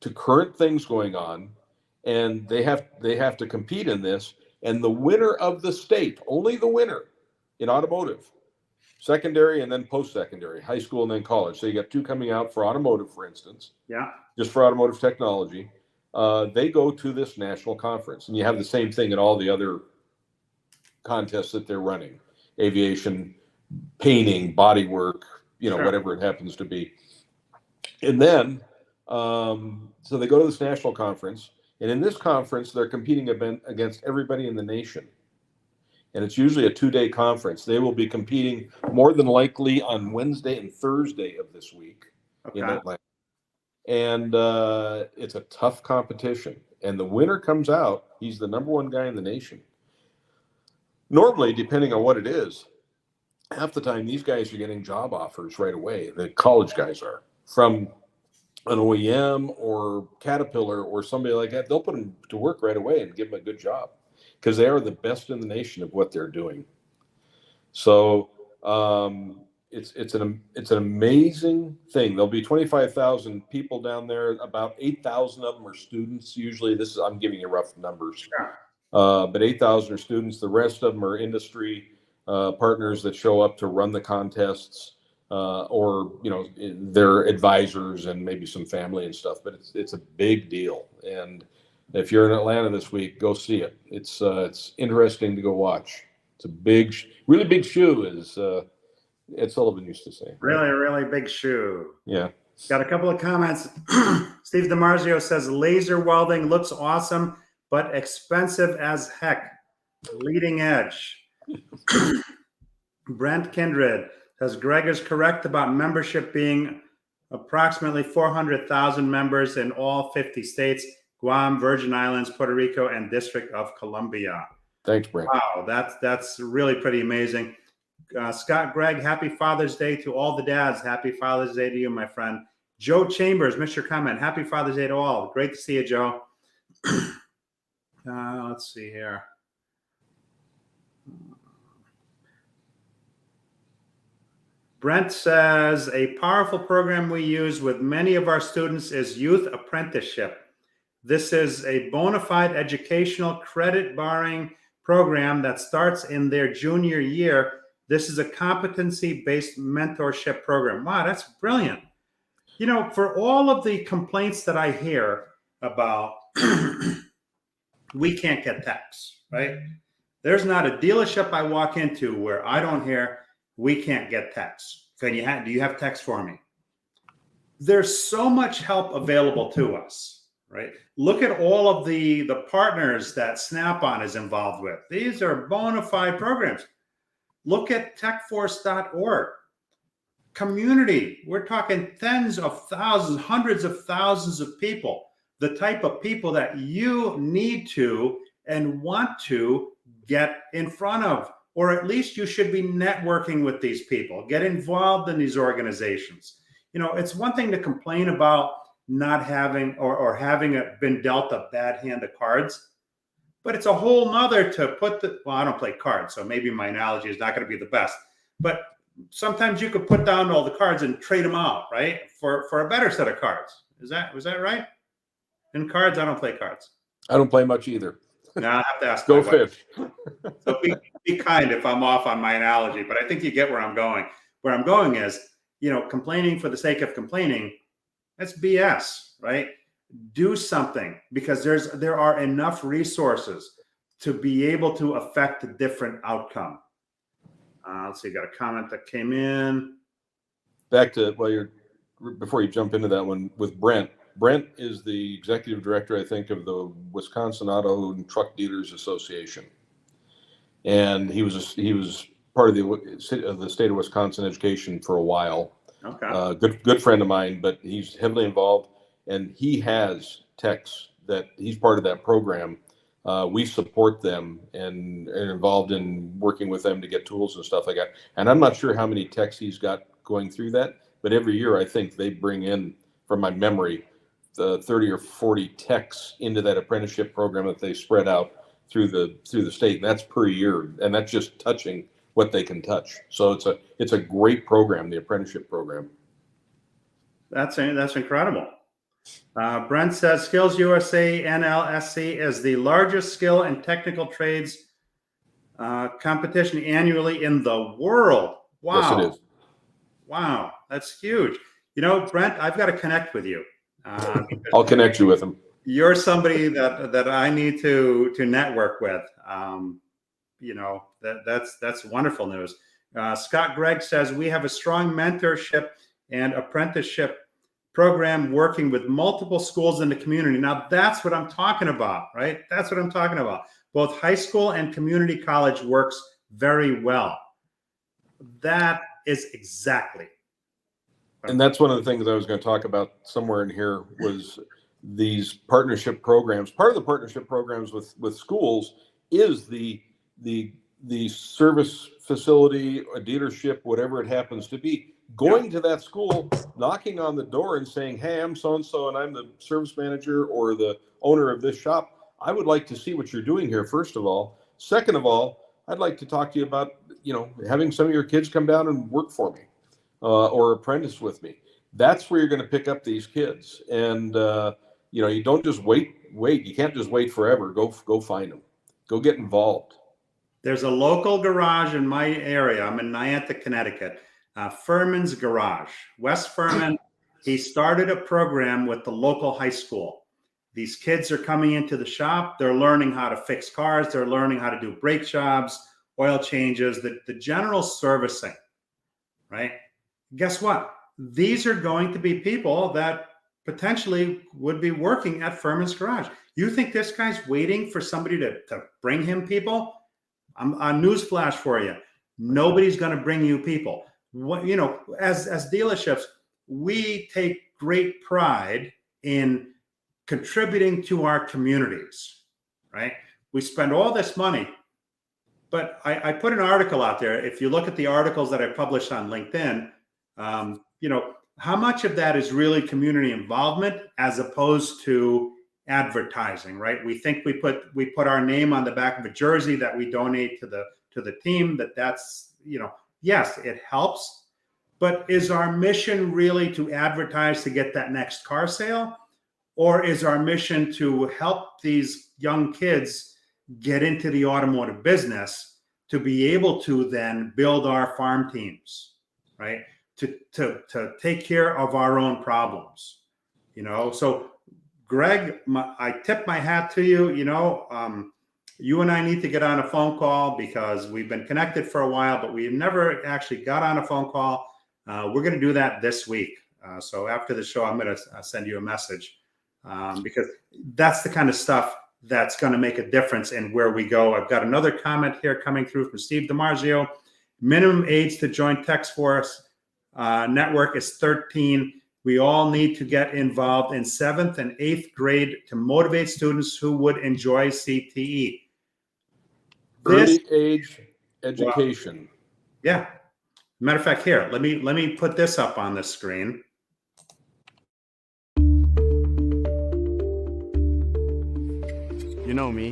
to current things going on, and they have to compete in this. And the winner of the state, only the winner in automotive, secondary and then post-secondary, high school and then college. So you got 2 coming out for automotive, for instance. Yeah. Just for automotive technology. They go to this national conference, and you have the same thing in all the other contests that they're running: aviation, painting, body work, whatever it happens to be. And then, so they go to this national conference, and in this conference, they're competing against everybody in the nation. And it's usually a 2-day conference. They will be competing more than likely on Wednesday and Thursday of this week in Atlanta. And it's a tough competition. And the winner comes out. He's the #1 guy in the nation. Normally, depending on what it is, half the time these guys are getting job offers right away. The college guys are from an OEM or Caterpillar or somebody like that. They'll put them to work right away and give them a good job because they are the best in the nation of what they're doing. So it's an amazing thing. There'll be 25,000 people down there. About 8,000 of them are students. Usually, I'm giving you rough numbers, but 8,000 are students. The rest of them are industry partners that show up to run the contests, or their advisors and maybe some family and stuff. But it's a big deal. And if you're in Atlanta this week, go see it. It's interesting to go watch. It's a really big shoe, as Ed Sullivan used to say. Really, really big shoe. Yeah. Got a couple of comments. Steve DiMarzio says laser welding looks awesome, but expensive as heck. Leading edge. Brent Kindred says Greg is correct about membership being approximately 400,000 members in all 50 states, Guam, Virgin Islands, Puerto Rico, and District of Columbia. Thanks, Brent. Wow, that's really pretty amazing. Scott Gregg, happy Father's Day to all the dads. Happy Father's Day to you, my friend. Joe Chambers, Mr. Comment. Happy Father's Day to all. Great to see you, Joe. Let's see here. Brent says a powerful program we use with many of our students is youth apprenticeship. This is a bona fide educational credit barring program that starts in their junior year. This is a competency-based mentorship program. Wow, that's brilliant. For all of the complaints that I hear about, we can't get TECHS, right? There's not a dealership I walk into where I don't hear, we can't get TECHS. Do you have TECHS for me? There's so much help available to us, right? Look at all of the partners that Snap-on is involved with. These are bona fide programs. Look at techforce.org. Community, we're talking tens of thousands, hundreds of thousands of people, the type of people that you need to and want to get in front of, or at least you should be networking with these people, get involved in these organizations. It's one thing to complain about not having or having been dealt a bad hand of cards. But it's a whole nother to put I don't play cards, so maybe my analogy is not going to be the best. But sometimes you could put down all the cards and trade them out, right? For a better set of cards. Was that right? In cards, I don't play cards. I don't play much either. No, I have to ask. Go my wife. fish. So be kind if I'm off on my analogy, but I think you get where I'm going. Where I'm going is, complaining for the sake of complaining, that's BS, right? Do something, because there are enough resources to be able to affect a different outcome. Let's see, got a comment that came in. Back to before you jump into that one with Brent. Brent is the executive director, I think, of the Wisconsin Auto and Truck Dealers Association, and he was part of the state of Wisconsin education for a while. Okay. Good friend of mine, but he's heavily involved, and he has TECHS that he's part of that program. We support them and are involved in working with them to get tools and stuff like that. And I'm not sure how many TECHS he's got going through that, but every year I think they bring in, from my memory, the 30 or 40 TECHS into that apprenticeship program that they spread out through the state. And that's per year, and that's just touching what they can touch. So it's a great program, the apprenticeship program. That's incredible. Brent says Skills USA NLSC is the largest skill and technical trades competition annually in the world. Wow. Yes, it is. Wow, that's huge. Brent, I've got to connect with you. I'll connect you with him. You're somebody that I need to network with. That's wonderful news. Scott Gregg says we have a strong mentorship and apprenticeship program working with multiple schools in the community. Now that's what I'm talking about, right? That's what I'm talking about. Both high school and community college works very well. That is exactly. And that's one of the things I was going to talk about somewhere in here was these partnership programs. Part of the partnership programs with schools is the service facility, a dealership, whatever it happens to be, going to that school, knocking on the door and saying, hey, I'm so-and-so and I'm the service manager or the owner of this shop. I would like to see what you're doing here, first of all. Second of all, I'd like to talk to you about, having some of your kids come down and work for me or apprentice with me. That's where you're going to pick up these kids. And, you don't just wait. You can't just wait forever. Go find them. Go get involved. There's a local garage in my area. I'm in Niantic, Connecticut. Furman's Garage, West Furman. He started a program with the local high school. These kids are coming into the shop. They're learning how to fix cars. They're learning how to do brake jobs, oil changes, the general servicing, right? Guess what? These are going to be people that potentially would be working at Furman's Garage. You think this guy's waiting for somebody to bring him people? I'm on newsflash for you. Nobody's going to bring you people. As dealerships, we take great pride in contributing to our communities, right? We spend all this money, but I put an article out there. If you look at the articles that I published on LinkedIn, how much of that is really community involvement as opposed to advertising, right? We think we put our name on the back of a jersey that we donate to the team. That's yes, it helps, but is our mission really to advertise to get that next car sale? Or is our mission to help these young kids get into the automotive business to be able to then build our farm teams, right? To take care of our own problems, So Greg, I tip my hat to you, you and I need to get on a phone call because we've been connected for a while, but we've never actually got on a phone call. We're going to do that this week. So after the show, I'm going to send you a message because that's the kind of stuff that's going to make a difference in where we go. I've got another comment here coming through from Steve DiMarzio. Minimum age to join TechForce network is 13. We all need to get involved in 7th and 8th grade to motivate students who would enjoy CTE. Early age education. Well, yeah. Matter of fact, here, let me put this up on the screen. You know me.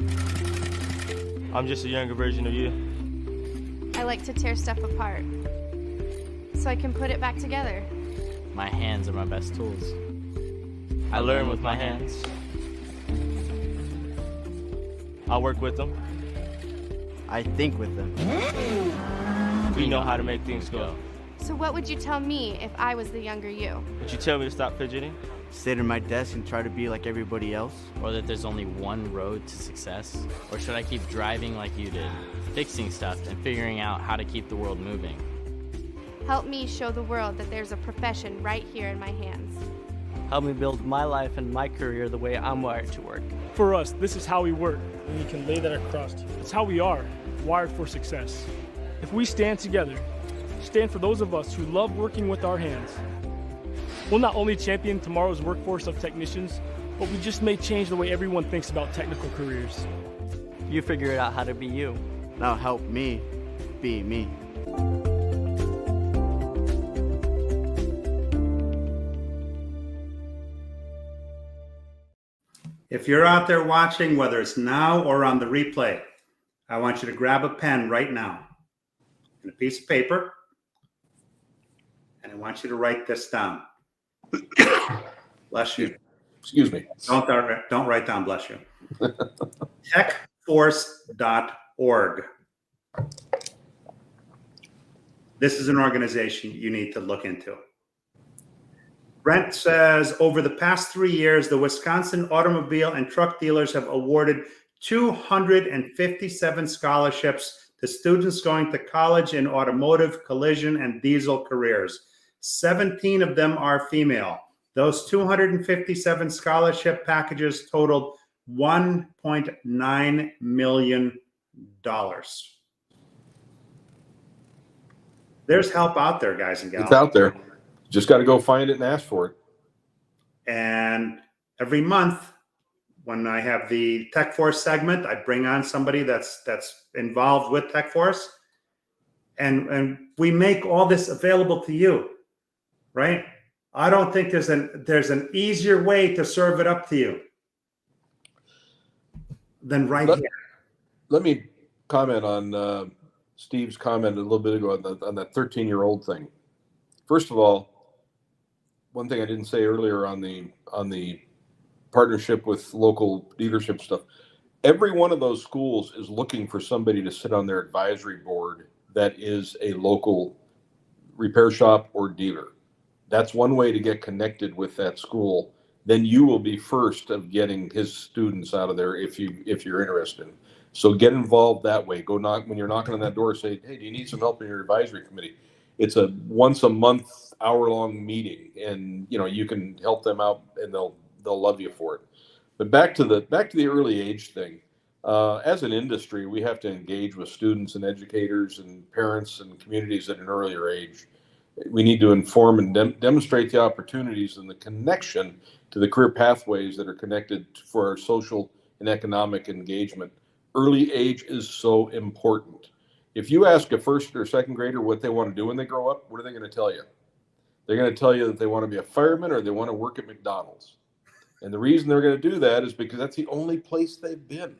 I'm just a younger version of you. I like to tear stuff apart so I can put it back together. My hands are my best tools. I learn with my hands. I work with them. I think with them. We know how to make things go. So what would you tell me if I was the younger you? Would you tell me to stop fidgeting? Sit at my desk and try to be like everybody else? Or that there's only one road to success? Or should I keep driving like you did, fixing stuff and figuring out how to keep the world moving? Help me show the world that there's a profession right here in my hands. Help me build my life and my career the way I'm wired to work. For us, this is how we work, and you can lay that across to you. It's how we are, wired for success. If we stand together, stand for those of us who love working with our hands, we'll not only champion tomorrow's workforce of technicians, but we just may change the way everyone thinks about technical careers. You figure it out how to be you. Now help me be me. If you're out there watching, whether it's now or on the replay, I want you to grab a pen right now and a piece of paper, and I want you to write this down. Bless you. Excuse me. Don't write down bless you. TechForce.org. This is an organization you need to look into. Brent says, over the past 3 years, the Wisconsin automobile and truck dealers have awarded 257 scholarships to students going to college in automotive, collision, and diesel careers. 17 of them are female. Those 257 scholarship packages totaled $1.9 million. There's help out there, guys and gals. It's out there. Just got to go find it and ask for it. And every month, when I have the TechForce segment, I bring on somebody that's involved with TechForce, and we make all this available to you, right? I don't think there's an easier way to serve it up to you than here. Let me comment on Steve's comment a little bit ago on that 13-year-old thing. First of all, one thing I didn't say earlier on the partnership with local dealership stuff, every one of those schools is looking for somebody to sit on their advisory board that is a local repair shop or dealer. That's one way to get connected with that school. Then you will be first of getting his students out of there if you're interested. So get involved that way. Go knock when you're knocking on that door. Say, hey, do you need some help in your advisory committee? It's a once a month, hour-long meeting, and you can help them out, and they'll love you for it. But back to the early age thing. As an industry, we have to engage with students and educators and parents and communities at an earlier age. We need to inform and demonstrate the opportunities and the connection to the career pathways that are connected for our social and economic engagement. Early age is so important. If you ask a first or second grader what they want to do when they grow up, what are they going to tell you? They're going to tell you that they want to be a fireman or they want to work at McDonald's. And the reason they're going to do that is because that's the only place they've been.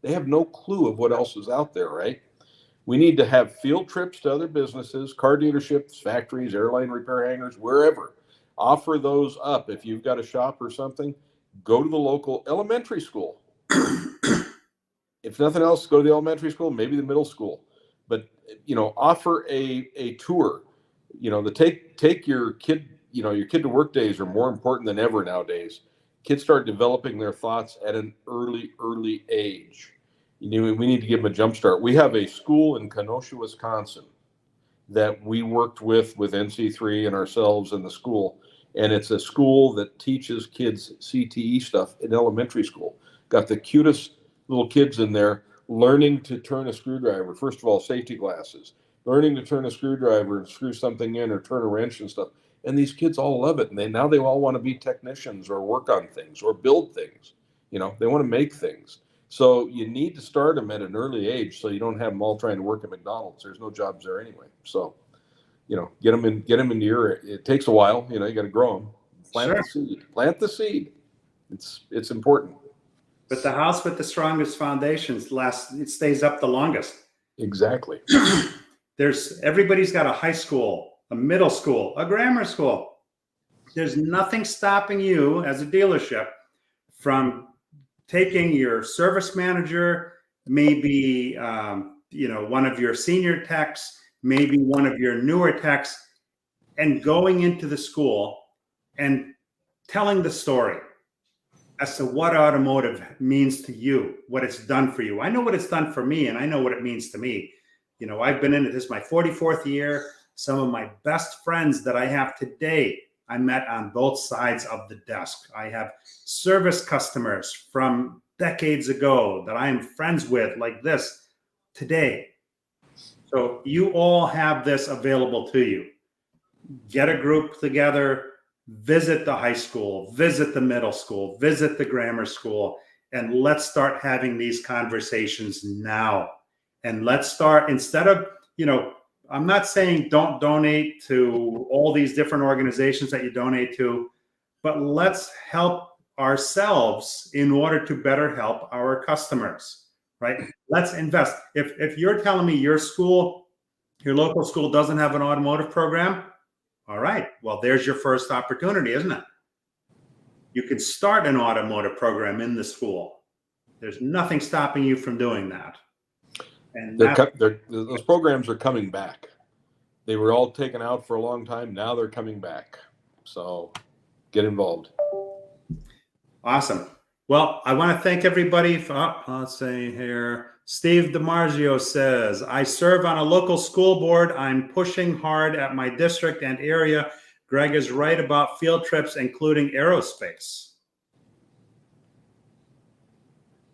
They have no clue of what else is out there, right? We need to have field trips to other businesses, car dealerships, factories, airline repair hangars, wherever. Offer those up. If you've got a shop or something, go to the local elementary school. If nothing else, go to the elementary school, maybe the middle school. But, offer a tour. Take your kid, your kid to work days are more important than ever nowadays. Kids start developing their thoughts at an early age. We need to give them a jump start. We have a school in Kenosha, Wisconsin that we worked with NC3 and ourselves in the school. And it's a school that teaches kids CTE stuff in elementary school. Got the cutest little kids in there learning to turn a screwdriver. First of all, safety glasses, learning to turn a screwdriver and screw something in or turn a wrench and stuff. And these kids all love it. And now they all want to be technicians or work on things or build things. They want to make things. So you need to start them at an early age so you don't have them all trying to work at McDonald's. There's no jobs there anyway. So, get them into your, it takes a while, you got to grow them. Plant the seed. It's important. But the house with the strongest foundations it stays up the longest. Exactly. Everybody's got a high school, a middle school, a grammar school. There's nothing stopping you as a dealership from taking your service manager, maybe one of your senior techs, maybe one of your newer techs, and going into the school and telling the story as to what automotive means to you, what it's done for you. I know what it's done for me, and I know what it means to me. I've been in it. This is my 44th year. Some of my best friends that I have today, I met on both sides of the desk. I have service customers from decades ago that I am friends with like this today. So you all have this available to you. Get a group together, visit the high school, visit the middle school, visit the grammar school, and let's start having these conversations now. And let's start, instead of, I'm not saying don't donate to all these different organizations that you donate to, but let's help ourselves in order to better help our customers, right? Let's invest. If you're telling me your local school doesn't have an automotive program, all right, well, there's your first opportunity, isn't it? You can start an automotive program in the school. There's nothing stopping you from doing that. And those programs are coming back. They were all taken out for a long time. Now they're coming back. So get involved. Awesome. Well, I want to thank everybody. Let's see here. Steve DiMarzio says, I serve on a local school board. I'm pushing hard at my district and area. Greg is right about field trips, including aerospace.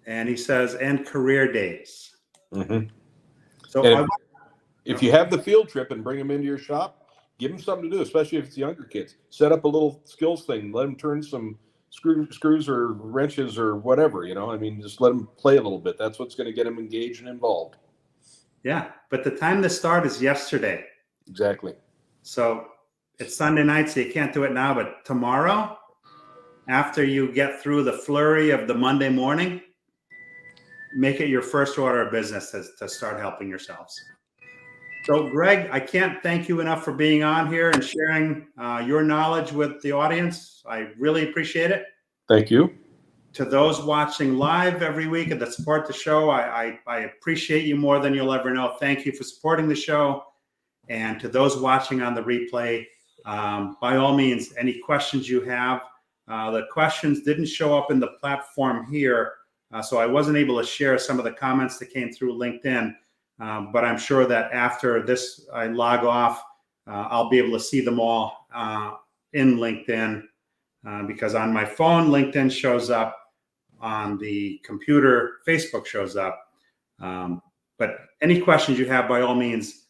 And he says, and career days. Mm-hmm. So if you have the field trip and bring them into your shop, give them something to do, especially if it's younger kids. Set up a little skills thing. Let them turn some screws or wrenches or whatever, just let them play a little bit. That's what's going to get them engaged and involved. Yeah, but the time to start is yesterday. Exactly. So it's Sunday night, so you can't do it now, but tomorrow, after you get through the flurry of the Monday morning, make it your first order of business to start helping yourselves. So Greg, I can't thank you enough for being on here and sharing your knowledge with the audience. I really appreciate it. Thank you. To those watching live every week and that support the show, I appreciate you more than you'll ever know. Thank you for supporting the show. And to those watching on the replay, by all means, any questions you have, the questions didn't show up in the platform here. So I wasn't able to share some of the comments that came through LinkedIn. But I'm sure that after this, I log off, I'll be able to see them all in LinkedIn because on my phone, LinkedIn shows up. On the computer, Facebook shows up. But any questions you have, by all means,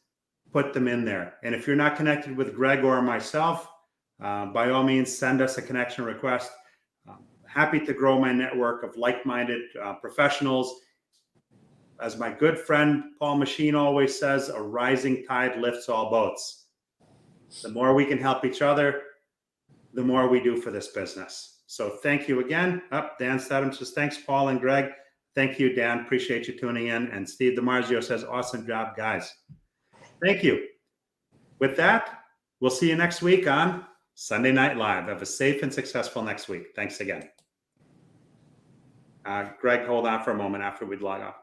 put them in there. And if you're not connected with Greg or myself, by all means, send us a connection request. Happy to grow my network of like-minded professionals. As my good friend Paul Machine always says, a rising tide lifts all boats. The more we can help each other, the more we do for this business. So thank you again. Dan Stedham says, thanks, Paul and Greg. Thank you, Dan. Appreciate you tuning in. And Steve DiMarzio says, awesome job, guys. Thank you. With that, we'll see you next week on Sunday Night Live. Have a safe and successful next week. Thanks again. Greg, hold on for a moment after we log off.